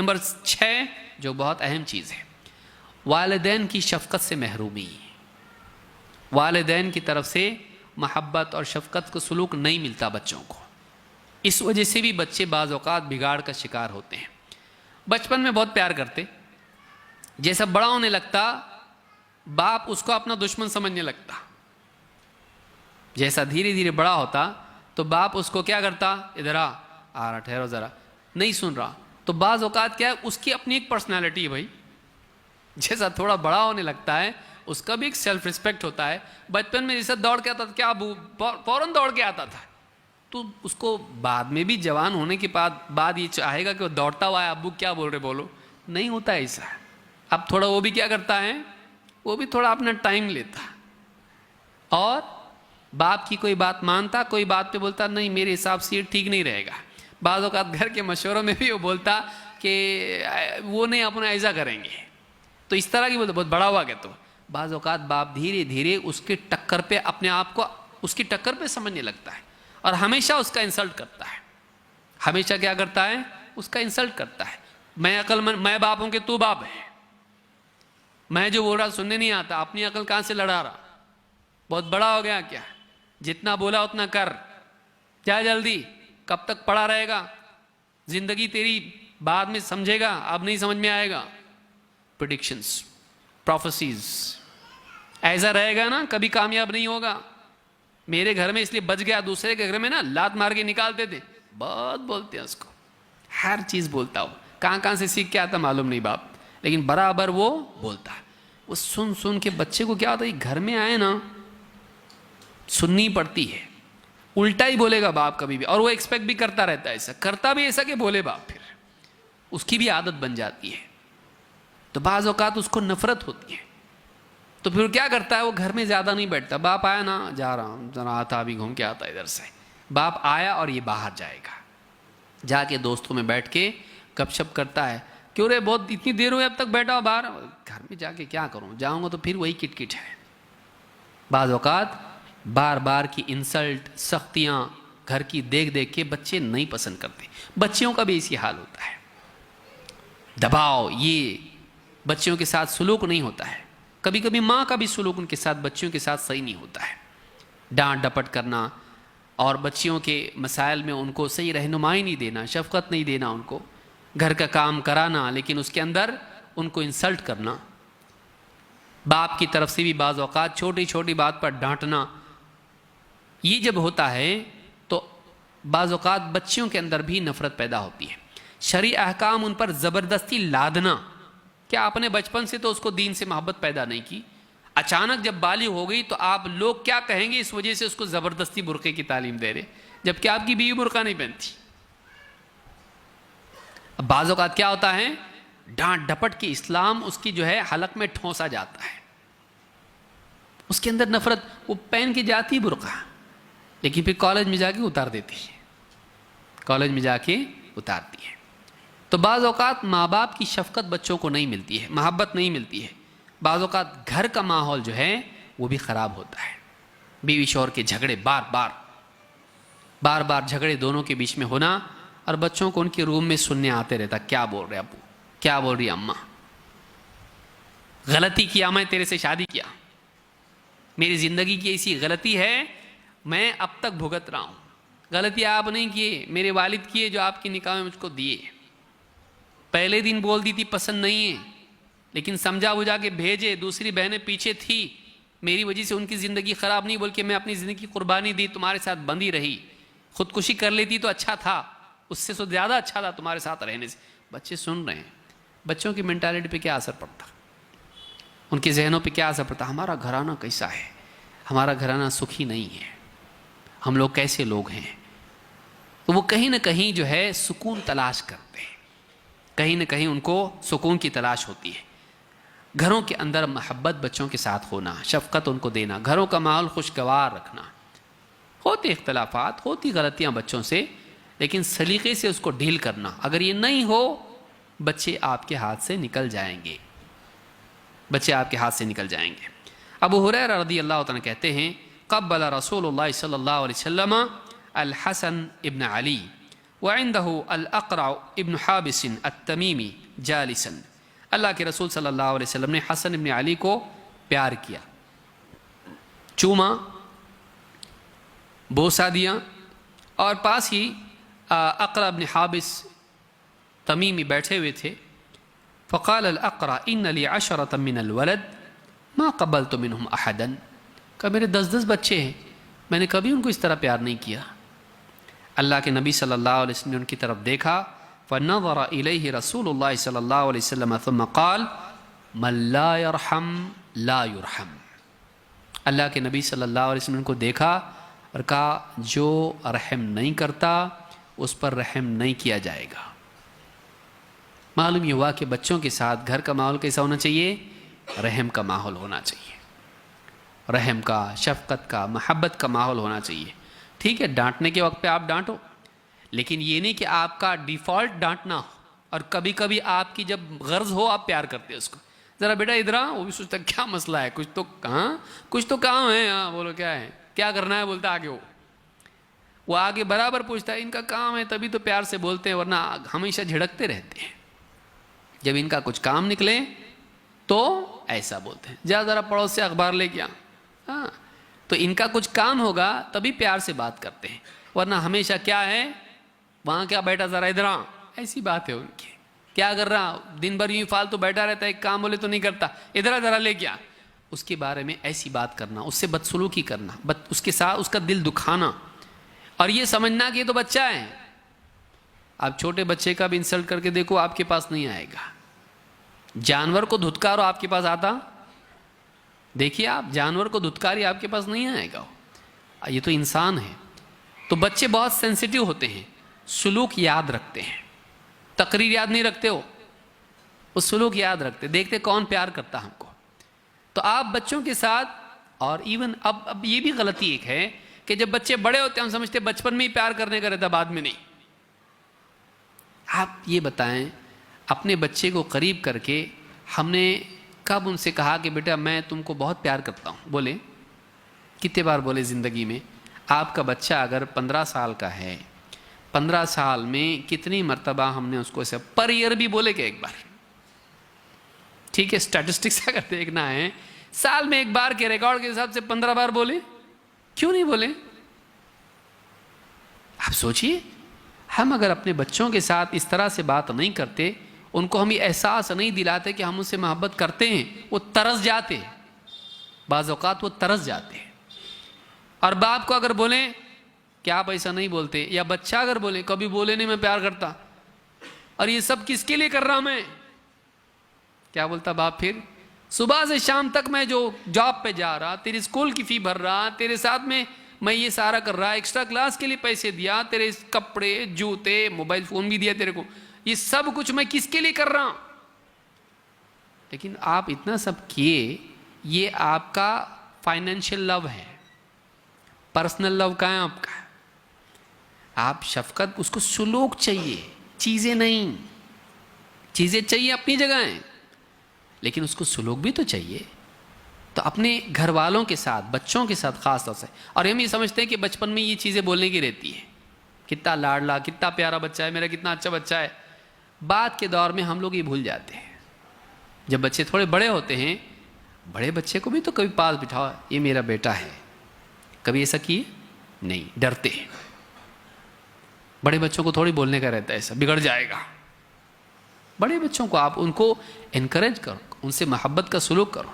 Number 6 جو بہت اہم چیز ہے، والدین کی شفقت سے محرومی۔ والدین کی طرف سے محبت اور شفقت کو سلوک نہیں ملتا بچوں کو، اس وجہ سے بھی بچے بعض اوقات بگاڑ کا شکار ہوتے ہیں۔ بچپن میں بہت پیار کرتے، جیسا بڑا ہونے لگتا باپ اس کو اپنا دشمن سمجھنے لگتا، جیسا دھیرے دھیرے بڑا ہوتا تو باپ اس کو کیا کرتا، ادھر آ رہا، ٹھہرو ذرا، نہیں سن رہا۔ تو بعض اوقات کیا ہے، اس کی اپنی ایک پرسنالٹی ہے بھائی، جیسا تھوڑا بڑا ہونے لگتا ہے اس کا بھی ایک سیلف ریسپیکٹ ہوتا ہے۔ بچپن میں جیسا دوڑ کے آتا تھا، کیا ابو فوراً دوڑ کے آتا تھا، تو اس کو بعد میں بھی جوان ہونے کے بعد یہ چاہے گا کہ وہ دوڑتا ہوا ہے، ابو کیا بول رہے بولو، نہیں ہوتا ایسا۔ اب تھوڑا وہ بھی کیا کرتا ہے، وہ بھی تھوڑا اپنا ٹائم لیتا اور باپ کی کوئی بات مانتا، کوئی بات پہ بولتا نہیں میرے حساب سے یہ ٹھیک نہیں رہے گا۔ بعض اوقات گھر کے مشوروں میں بھی وہ بولتا کہ وہ نہیں اپنا ایسا کریں گے، تو اس طرح کی بولتا، بہت بڑا ہوا کہ تو بعض اوقات باپ دھیرے دھیرے اس کے ٹکر پہ اپنے آپ کو اس کی ٹکر پہ سمجھنے لگتا ہے اور ہمیشہ اس کا انسلٹ کرتا ہے، ہمیشہ کیا کرتا ہے، اس کا انسلٹ کرتا ہے۔ میں عقل مند، میں باپ ہوں کہ تو باپ ہے، میں جو بول رہا سننے نہیں آتا، اپنی عقل کہاں سے لڑا رہا، بہت بڑا ہو گیا کیا، جتنا بولا اتنا کر، کیا جلدی، کب تک پڑا رہے گا، زندگی تیری بعد میں سمجھے گا، اب نہیں سمجھ میں آئے گا۔ پریڈکشنز، پروفیسیز، ایسا رہے گا نا کبھی کامیاب نہیں ہوگا۔ میرے گھر میں اس لیے بچ گیا، دوسرے کے گھر میں نا لات مار کے نکالتے تھے، بہت بولتے ہیں اس کو، ہر چیز بولتا ہو، کہاں سے سیکھ کے آتا معلوم نہیں باپ، لیکن برابر وہ بولتا ہے۔ وہ سن سن کے بچے کو کیا ہوتا ہے، گھر میں آئے نا سننی پڑتی ہے، الٹا ہی بولے گا باپ کبھی بھی، اور وہ ایکسپیکٹ بھی کرتا رہتا ہے ایسا، کرتا بھی ایسا کہ بولے باپ، پھر اس کی بھی عادت بن جاتی ہے، تو بعض اوقات اس کو نفرت ہوتی ہے، تو پھر کیا کرتا ہے، وہ گھر میں زیادہ نہیں بیٹھتا، باپ آیا نا جا رہا ہوں، ذرا آتا ابھی گھوم کے آتا ادھر سے، باپ آیا اور یہ باہر جائے گا، جا کے دوستوں میں بیٹھ کے گپ شپ کرتا ہے، کیوں رے بہت اتنی دیر ہوئی اب تک بیٹھا ہو باہر، گھر میں جا کے کیا کروں، جاؤں گا تو پھر وہی کٹ کٹ ہے۔ بعض اوقات بار بار کی انسلٹ، سختیاں گھر کی دیکھ دیکھ کے بچے نہیں پسند کرتے، بچیوں کا بھی اسی حال ہوتا ہے، دباؤ، یہ بچیوں کے ساتھ سلوک نہیں ہوتا ہے، کبھی کبھی ماں کا بھی سلوک ان کے ساتھ، بچیوں کے ساتھ صحیح نہیں ہوتا ہے، ڈانٹ ڈپٹ کرنا اور بچیوں کے مسائل میں ان کو صحیح رہنمائی نہیں دینا، شفقت نہیں دینا، ان کو گھر کا کام کرانا لیکن اس کے اندر ان کو انسلٹ کرنا، باپ کی طرف سے بھی بعض اوقات چھوٹی چھوٹی بات پر ڈانٹنا، یہ جب ہوتا ہے تو بعض اوقات بچیوں کے اندر بھی نفرت پیدا ہوتی ہے۔ شرعی احکام ان پر زبردستی لادنا، کیا آپ نے بچپن سے تو اس کو دین سے محبت پیدا نہیں کی، اچانک جب بالغ ہو گئی تو آپ لوگ کیا کہیں گے، اس وجہ سے اس کو زبردستی برقعے کی تعلیم دے رہے، جبکہ آپ کی بیوی برقع نہیں پہنتی۔ اب بعض اوقات کیا ہوتا ہے، ڈانٹ ڈپٹ کے اسلام اس کی جو ہے حلق میں ٹھونسا جاتا ہے، اس کے اندر نفرت، وہ پہن کے جاتی برقع لیکن پھر کالج میں جا کے اتار دیتی ہے، کالج میں جا کے اتارتی ہے۔ تو بعض اوقات ماں باپ کی شفقت بچوں کو نہیں ملتی ہے، محبت نہیں ملتی ہے، بعض اوقات گھر کا ماحول جو ہے وہ بھی خراب ہوتا ہے، بیوی شوہر کے جھگڑے، بار بار جھگڑے دونوں کے بیچ میں ہونا، اور بچوں کو ان کے روم میں سننے آتے رہتا، کیا بول رہے ابو، کیا بول رہی اماں، غلطی کیا میں تیرے سے شادی کیا، میری زندگی کی ایسی غلطی ہے میں اب تک بھگت رہا ہوں، غلطی آپ نہیں کیے، میرے والد کیے جو آپ کی نکاح میں مجھ کو دیے، پہلے دن بول دی تھی پسند نہیں ہے لیکن سمجھا بجھا کے بھیجے، دوسری بہنیں پیچھے تھی، میری وجہ سے ان کی زندگی خراب نہیں، بول کے میں اپنی زندگی قربانی دی، تمہارے ساتھ بندھی رہی، خودکشی کر لیتی تو اچھا تھا، اس سے تو زیادہ اچھا تھا تمہارے ساتھ رہنے سے۔ بچے سن رہے ہیں، بچوں کی مینٹالٹی پہ کیا اثر پڑتا، ان کے ذہنوں پہ کیا اثر پڑتا، ہمارا گھرانہ کیسا ہے، ہمارا گھرانہ سکھی نہیں ہے، ہم لوگ کیسے لوگ ہیں، تو وہ کہیں نہ کہیں جو ہے سکون تلاش کرتے ہیں، کہیں نہ کہیں ان کو سکون کی تلاش ہوتی ہے۔ گھروں کے اندر محبت بچوں کے ساتھ ہونا، شفقت ان کو دینا، گھروں کا ماحول خوشگوار رکھنا، ہوتے اختلافات، ہوتی غلطیاں بچوں سے، لیکن سلیقے سے اس کو ڈیل کرنا، اگر یہ نہیں ہو بچے آپ کے ہاتھ سے نکل جائیں گے، بچے آپ کے ہاتھ سے نکل جائیں گے۔ ابو ہریرہ رضی اللہ تعالیٰ کہتے ہیں قبل رسول اللہ صلی اللہ علیہ وسلم الحسن ابن علی وعنده الاقرع ابن حابس التمیمی جالسا، اللہ کے رسول صلی اللہ علیہ وسلم نے حسن ابن علی کو پیار کیا، چوما، بوسا دیا، اور پاس ہی اقرع ابن حابس تمیمی بیٹھے ہوئے تھے۔ فقال الاقرع ان لی عشرة من الولد ما قبلت منهم احدا، کہ میرے 10 بچے ہیں، میں نے کبھی ان کو اس طرح پیار نہیں کیا۔ اللہ کے نبی صلی اللہ علیہ وسلم نے ان کی طرف دیکھا، فنظر الیہ رسول اللہ صلی اللہ علیہ وسلم ثم قال من لا يرحم لا يرحم، اللہ کے نبی صلی اللہ علیہ وسلم نے ان کو دیکھا اور کہا جو رحم نہیں کرتا اس پر رحم نہیں کیا جائے گا۔ معلوم یہ ہوا کہ بچوں کے ساتھ گھر کا ماحول کیسا ہونا چاہیے؟ رحم کا ماحول ہونا چاہیے، رحم کا، شفقت کا، محبت کا ماحول ہونا چاہیے۔ ٹھیک ہے، ڈانٹنے کے وقت پہ آپ ڈانٹو، لیکن یہ نہیں کہ آپ کا ڈیفالٹ ڈانٹنا ہو، اور کبھی کبھی آپ کی جب غرض ہو آپ پیار کرتے اس کو، ذرا بیٹا ادھر آ، وہ بھی سوچتا کیا مسئلہ ہے، کچھ تو کام ہے، ہاں بولو کیا ہے، کیا کرنا ہے، بولتا آگے وہ آگے برابر پوچھتا ہے، ان کا کام ہے تبھی تو پیار سے بولتے ہیں، ورنہ ہمیشہ جھڑکتے رہتے ہیں۔ جب ان کا کچھ کام نکلے تو ایسا بولتے ہیں، جا ذرا پڑوس سے اخبار لے کے آ، ہاں، تو ان کا کچھ کام ہوگا تبھی پیار سے بات کرتے ہیں، ورنہ ہمیشہ کیا ہے، وہاں کیا بیٹا ذرا ادھر آ، ایسی بات ہے ان کی، کیا کر رہا، دن بھر یوں فالتو بیٹھا رہتا ہے، ایک کام بولے تو نہیں کرتا، ادھر ذرا لے کے آ، اس کے بارے میں ایسی بات کرنا، اس سے بدسلوکی کرنا، اس کے ساتھ اس کا دل دکھانا، اور یہ سمجھنا کہ یہ تو بچہ ہے۔ آپ چھوٹے بچے کا بھی انسلٹ کر کے دیکھو، آپ کے پاس نہیں آئے گا۔ جانور کو دھتکارو، آپ کے پاس آتا؟ دیکھیے آپ جانور کو دھتکاری، آپ کے پاس نہیں آئے گا، یہ تو انسان ہے۔ تو بچے بہت سینسیٹیو ہوتے ہیں، سلوک یاد رکھتے ہیں، تقریر یاد نہیں رکھتے ہو، وہ سلوک یاد رکھتے، دیکھتے کون پیار کرتا ہم کو۔ تو آپ بچوں کے ساتھ، اور ایون اب یہ بھی غلطی ایک ہے کہ جب بچے بڑے ہوتے ہیں ہم سمجھتے بچپن میں ہی پیار کرنے کا رہتا، بعد میں نہیں۔ آپ یہ بتائیں، اپنے بچے کو قریب کر کے ہم نے کب ان سے کہا کہ بیٹا میں تم کو بہت پیار کرتا ہوں؟ بولے کتنے بار بولے زندگی میں؟ آپ کا بچہ اگر 15 سال کا ہے، 15 سال میں کتنی مرتبہ ہم نے اس کو ایسے پر ایئر بھی بولے کہ ایک بار؟ ٹھیک ہے، سٹیٹسٹکس اگر دیکھنا ہے، سال میں ایک بار کے ریکارڈ کے حساب سے 15 بار بولے، کیوں نہیں بولے؟ آپ سوچئے، ہم اگر اپنے بچوں کے ساتھ اس طرح سے بات نہیں کرتے، ان کو ہم یہ احساس نہیں دلاتے کہ ہم ان سے محبت کرتے ہیں، وہ ترس جاتے، بعض اوقات وہ ترس جاتے ہیں۔ اور باپ کو اگر بولیں کہ آپ ایسا نہیں بولتے، یا بچہ اگر بولے کبھی بولے نہیں میں پیار کرتا، اور یہ سب کس کے لیے کر رہا میں، کیا بولتا باپ پھر؟ صبح سے شام تک میں جو جاب پہ جا رہا، تیری اسکول کی فی بھر رہا، تیرے ساتھ میں یہ سارا کر رہا، ایکسٹرا کلاس کے لیے پیسے دیا، تیرے کپڑے، جوتے، موبائل فون بھی دیا تیرے کو، یہ سب کچھ میں کس کے لیے کر رہا ہوں؟ لیکن آپ اتنا سب کیے، یہ آپ کا فائنینشیل لو ہے، پرسنل لو کا ہے آپ کا۔ آپ شفقت، اس کو سلوک چاہیے، چیزیں نہیں، چیزیں چاہیے اپنی جگہ ہیں، لیکن اس کو سلوک بھی تو چاہیے۔ تو اپنے گھر والوں کے ساتھ، بچوں کے ساتھ خاص طور سے، اور ہم یہ سمجھتے ہیں کہ بچپن میں یہ چیزیں بولنے کی رہتی ہے، کتنا لاڈلا، کتنا پیارا بچہ ہے میرا، کتنا اچھا بچہ ہے۔ بعد کے دور میں ہم لوگ یہ بھول جاتے ہیں، جب بچے تھوڑے بڑے ہوتے ہیں، بڑے بچے کو بھی تو کبھی پاس بٹھاؤ، یہ میرا بیٹا ہے، کبھی ایسا کیے نہیں، ڈرتے ہیں۔ بڑے بچوں کو تھوڑی بولنے کا رہتا ہے ایسا، بگڑ جائے گا۔ بڑے بچوں کو آپ ان کو انکریج کرو، ان سے محبت کا سلوک کرو۔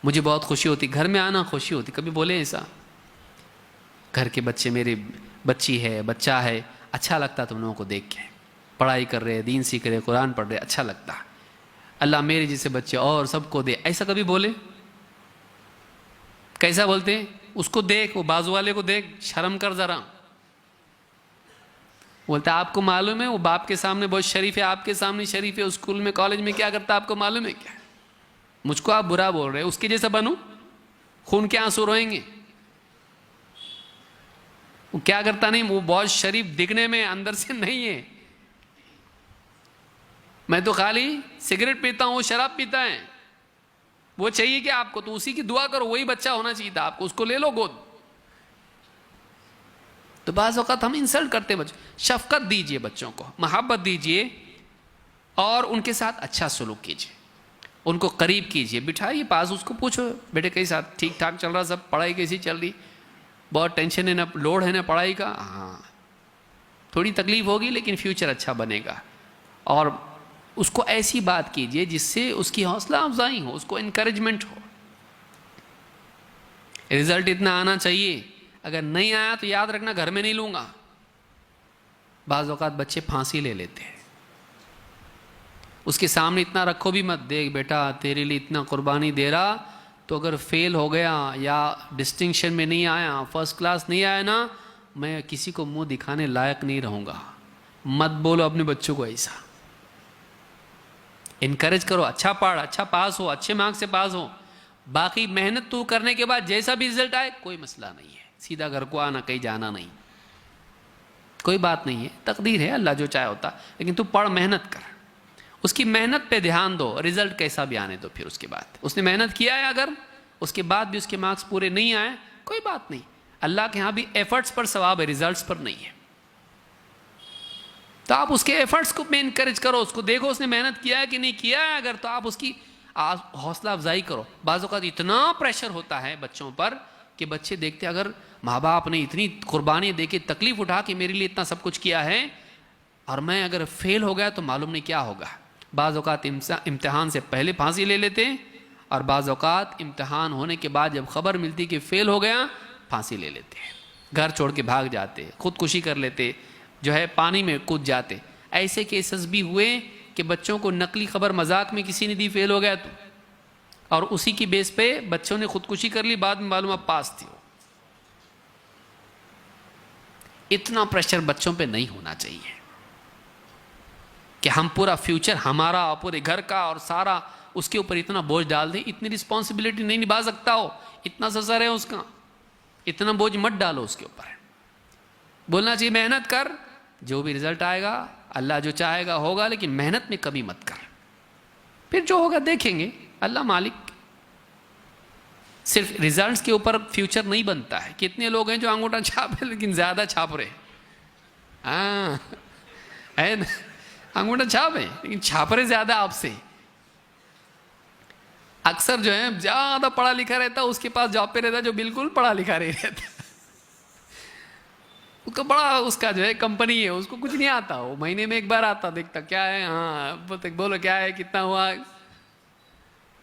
مجھے بہت خوشی ہوتی، گھر میں آنا خوشی ہوتی، کبھی بولے ایسا؟ گھر کے بچے، میری بچی ہے، بچہ ہے، اچھا لگتا تم لوگوں کو دیکھ کے، پڑھائی کر رہے، دین سیکھ رہے، قرآن پڑھ رہے، اچھا لگتا، اللہ میرے جیسے بچے اور سب کو دے، ایسا کبھی بولے؟ کیسا بولتے ہیں؟ اس کو دیکھ، وہ بازو والے کو دیکھ، شرم کر ذرا۔ بولتا آپ کو معلوم ہے وہ باپ کے سامنے بہت شریف ہے، آپ کے سامنے شریف ہے، اسکول میں کالج میں کیا کرتا آپ کو معلوم ہے کیا؟ مجھ کو آپ برا بول رہے، اس کے جیسا بنوں؟ خون کے آنسو روئیں گے۔ وہ کیا کرتا نہیں، وہ بہت شریف دکھنے میں، اندر سے نہیں ہے، میں تو خالی سگریٹ پیتا ہوں، وہ شراب پیتا ہے، وہ چاہیے کہ آپ کو، تو اسی کی دعا کرو، وہی بچہ ہونا چاہیے تھا آپ کو، اس کو لے لو گود۔ تو بعض اوقات ہم انسلٹ کرتے ہیں بچوں. شفقت دیجئے بچوں کو, محبت دیجئے, اور ان کے ساتھ اچھا سلوک کیجئے, ان کو قریب کیجئے, بٹھائیے پاس, اس کو پوچھو بیٹے کئی ساتھ ٹھیک ٹھاک چل رہا سب, پڑھائی کیسی چل رہی, بہت ٹینشن ہے نا, لوڈ ہے نا پڑھائی کا, ہاں تھوڑی تکلیف ہوگی لیکن فیوچر اچھا بنے گا. اور اس کو ایسی بات کیجئے جس سے اس کی حوصلہ افزائی ہو, اس کو انکریجمنٹ ہو. رزلٹ اتنا آنا چاہیے, اگر نہیں آیا تو یاد رکھنا گھر میں نہیں لوں گا. بعض اوقات بچے پھانسی لے لیتے ہیں, اس کے سامنے اتنا رکھو بھی مت, دیکھ بیٹا تیرے لیے اتنا قربانی دے رہا, تو اگر فیل ہو گیا یا ڈسٹنکشن میں نہیں آیا, فرسٹ کلاس نہیں آیا نا, میں کسی کو منہ دکھانے لائق نہیں رہوں گا. مت بولو اپنے بچوں کو ایسا, انکریج کرو, اچھا پڑھ, اچھا پاس ہو, اچھے مارکس سے پاس ہو, باقی محنت تو کرنے کے بعد جیسا بھی رزلٹ آئے کوئی مسئلہ نہیں ہے, سیدھا گھر کو آنا, کہیں جانا نہیں, کوئی بات نہیں ہے, تقدیر ہے, اللہ جو چاہے ہوتا, لیکن تو پڑھ, محنت کر, اس کی محنت پہ دھیان دو, رزلٹ کیسا بھی آنے دو. پھر اس کے بعد اس نے محنت کیا ہے, اگر اس کے بعد بھی اس کے مارکس پورے نہیں آئے کوئی بات نہیں, اللہ کے ہاں بھی ایفرٹس پر ثواب ہے, ریزلٹس پر نہیں ہے. تو آپ اس کے ایفرٹس کو میں انکریج کرو, اس کو دیکھو اس نے محنت کیا ہے کہ نہیں کیا ہے, اگر تو آپ اس کی حوصلہ افزائی کرو. بعض اوقات اتنا پریشر ہوتا ہے بچوں پر کہ بچے دیکھتے اگر ماں باپ نے اتنی قربانی دے کے تکلیف اٹھا کے میرے لیے اتنا سب کچھ کیا ہے, اور میں اگر فیل ہو گیا تو معلوم نہیں کیا ہوگا. بعض اوقات امتحان سے پہلے پھانسی لے لیتے, اور بعض اوقات امتحان ہونے کے بعد جب خبر ملتی کہ فیل ہو گیا پھانسی لے لیتے, گھر چھوڑ کے بھاگ جاتے, خودکشی کر لیتے, جو ہے پانی میں کود جاتے. ایسے کیسز بھی ہوئے کہ بچوں کو نقلی خبر مذاق میں کسی نے دی فیل ہو گیا تو, اور اسی کی بیس پہ بچوں نے خودکشی کر لی, بعد میں معلوم اب پاس تھی. اتنا پریشر بچوں پہ نہیں ہونا چاہیے کہ ہم پورا فیوچر ہمارا اور پورے گھر کا اور سارا اس کے اوپر اتنا بوجھ ڈال دیں. اتنی رسپانسبلٹی نہیں نبھا سکتا ہو, اتنا سزر ہے اس کا, اتنا بوجھ مت ڈالو اس کے اوپر. بولنا چاہیے محنت کر, جو بھی رزلٹ آئے گا اللہ جو چاہے گا ہوگا, لیکن محنت میں کمی مت کر, پھر جو ہوگا دیکھیں گے, اللہ مالک. صرف رزلٹس کے اوپر فیوچر نہیں بنتا ہے. کتنے لوگ ہیں جو انگوٹھا چھاپے لیکن زیادہ چھاپ رہے, ہاں ہے نا, انگوٹھا چھاپ ہے لیکن چھاپ رہے زیادہ آپ سے. اکثر جو ہے زیادہ پڑھا لکھا رہتا اس کے پاس جاب پہ رہتا جو بالکل پڑھا لکھا نہیں رہتا. اس کا بڑا اس کا جو ہے کمپنی ہے, اس کو کچھ نہیں آتا, وہ مہینے میں ایک بار آتا, دیکھتا کیا ہے, ہاں بولو کیا ہے, کتنا ہوا,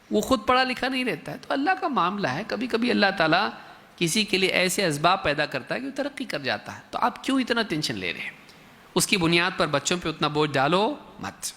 وہ خود پڑھا لکھا نہیں رہتا ہے. تو اللہ کا معاملہ ہے, کبھی کبھی اللہ تعالیٰ کسی کے لیے ایسے اسباب پیدا کرتا ہے کہ وہ ترقی کر جاتا ہے. تو آپ کیوں اتنا ٹینشن لے رہے ہیں, اس کی بنیاد پر بچوں پہ اتنا بوجھ ڈالو مت.